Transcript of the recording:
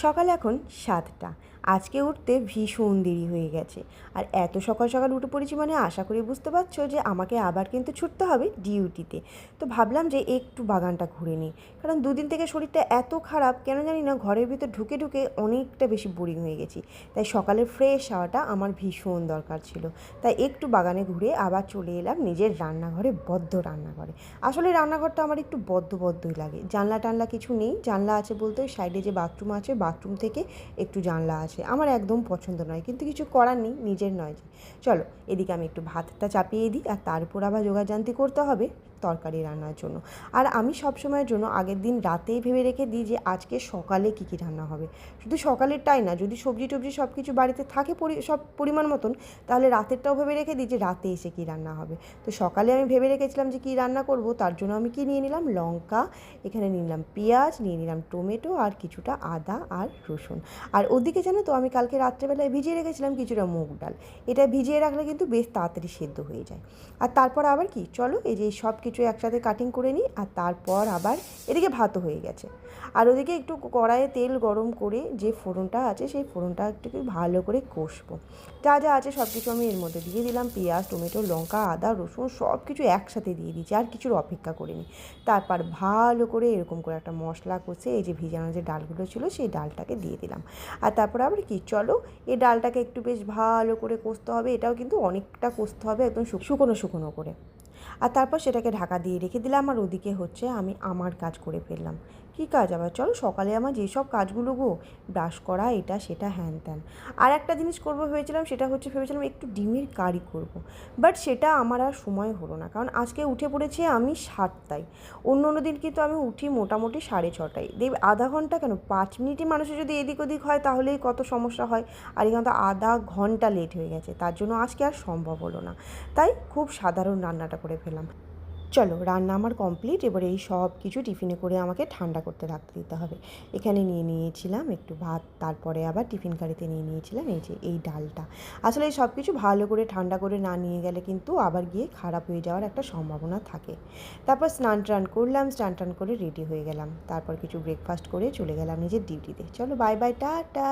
সকাল এখন 7টা। আজকে উঠতে ভীষণ দেরি হয়ে গেছে। আর এত সকাল সকাল উঠে পড়েছি মানে আশা করি বুঝতে পারছো যে আমাকে আবার কিন্তু ছুটতে হবে ডিউটিতে। তো ভাবলাম যে একটু বাগানটা ঘুরে নিই, কারণ দুদিন থেকে শরীরটা এত খারাপ কেন জানি না, ঘরের ভিতর ঢুকে ঢুকে অনেকটা বেশি বোরিং হয়ে গেছি। তাই সকালের ফ্রেশ হাওয়াটা আমার ভীষণ দরকার ছিল। তাই একটু বাগানে ঘুরে আবার চলে এলাম নিজের রান্নাঘরে, বদ্ধ রান্নাঘরে। আসলে রান্নাঘরটা আমার একটু বদ্ধই লাগে। জানলা টানলা কিছু নেই, জানলা আছে বলতে ওই সাইডে যে বাথরুম আছে বাথরুম থেকে একটু জানলা আছে, আমার একদম পছন্দ নয়, কিন্তু কিছু করার নেই, নিজের নয় যে। চলো এদিকে আমি একটু ভাতটা চাপিয়ে দিই, আর তারপর আবার যোগাযান্তি করতে হবে তরকারি রান্নার জন্য। আর আমি সবসময়ের জন্য আগের দিন রাতেই ভেবে রেখে দিই যে আজকে সকালে কী কী রান্না হবে। শুধু সকালেরটাই না, যদি সবজি টবজি সব কিছু বাড়িতে থাকে সব পরিমাণ মতন, তাহলে রাতেরটাও ভেবে রেখে দিই যে রাতে এসে কী রান্না হবে। তো সকালে আমি ভেবে রেখেছিলাম যে কী রান্না করব, তার জন্য আমি কি নিয়ে নিলাম, লঙ্কা, এখানে নিয়ে নিলাম পেঁয়াজ, নিয়ে নিলাম টমেটো, আর কিছুটা আদা আর রসুন। আর ওদিকে জানো তো আমি কালকে রাত্রেবেলায় ভিজিয়ে রেখেছিলাম কিছুটা মুগ ডাল। এটা ভিজিয়ে রাখলে কিন্তু বেশ তাড়াতাড়ি সেদ্ধ হয়ে যায়। আর তারপর আবার কি, চলো এই যে সব কিছু একসাথে কাটিং করে নিই। আর তারপর আবার এদিকে ভাতও হয়ে গেছে। আর ওদিকে একটু কড়াইয়ে তেল গরম করে যে ফোড়নটা আছে সেই ফোড়নটা একটু ভালো করে কষবো। যা যা আছে সব কিছু আমি এর মধ্যে দিয়ে দিলাম, পেঁয়াজ টমেটো লঙ্কা আদা রসুন সব কিছু একসাথে দিয়ে দিচ্ছি, আর কিছুর অপেক্ষা করিনি। তারপর ভালো করে এরকম করে একটা মশলা কষে এই যে ভিজানো যে ডালগুলো ছিল সেই ডালটাকে দিয়ে দিলাম। আর তারপর আবার কি, চলো এই ডালটাকে একটু বেশ ভালো করে কষতে হবে, এটাও কিন্তু অনেকটা কষতে হবে, একদম শুকনো শুকনো করে। আর তারপর সেটাকে ঢাকা দিয়ে রেখে দিলাম। আর ওদিকে হচ্ছে আমি আমার কাজ করে ফেললাম। কী কাজ আবার, চলো সকালে আমার যেসব কাজগুলো গো, ব্রাশ করা এটা সেটা হ্যান ত্যান। আর একটা জিনিস করবো ভেবেছিলাম, সেটা হচ্ছে ভেবেছিলাম একটু ডিমের কারি করব। বাট সেটা আমার আর সময় হলো না, কারণ আজকে উঠে পড়েছি আমি 7টায়। অন্য দিন কিন্তু আমি উঠি মোটামুটি 6:30টায়। আধা ঘন্টা কেন, 5 মিনিটই মানুষের যদি এদিক ওদিক হয় তাহলেই কত সমস্যা হয়। আর এখানে তো আধা ঘন্টা লেট হয়ে গেছে, তার জন্য আজকে আর সম্ভব হলো না। তাই খুব সাধারণ রান্নাটা করে ফেললাম। চলো রান্না আমার কমপ্লিট, এবার এই সব কিছু টিফিনে করে আমাকে ঠান্ডা করতে রাখতে দিতে হবে। এখানে নিয়ে নিয়েছিলাম একটু ভাত, তারপরে আবার টিফিন কারিতে নিয়ে নিয়েছিলাম এই যে এই ডালটা। আসলে এই সব কিছু ভালো করে ঠান্ডা করে না নিয়ে গেলে কিন্তু আবার গিয়ে খারাপ হয়ে যাওয়ার একটা সম্ভাবনা থাকে। তারপর স্নান টান করলাম, স্নান টান করে রেডি হয়ে গেলাম, তারপর কিছু ব্রেকফাস্ট করে চলে গেলাম নিজের ডিউটিতে। চলো বাই বাই, টাটা।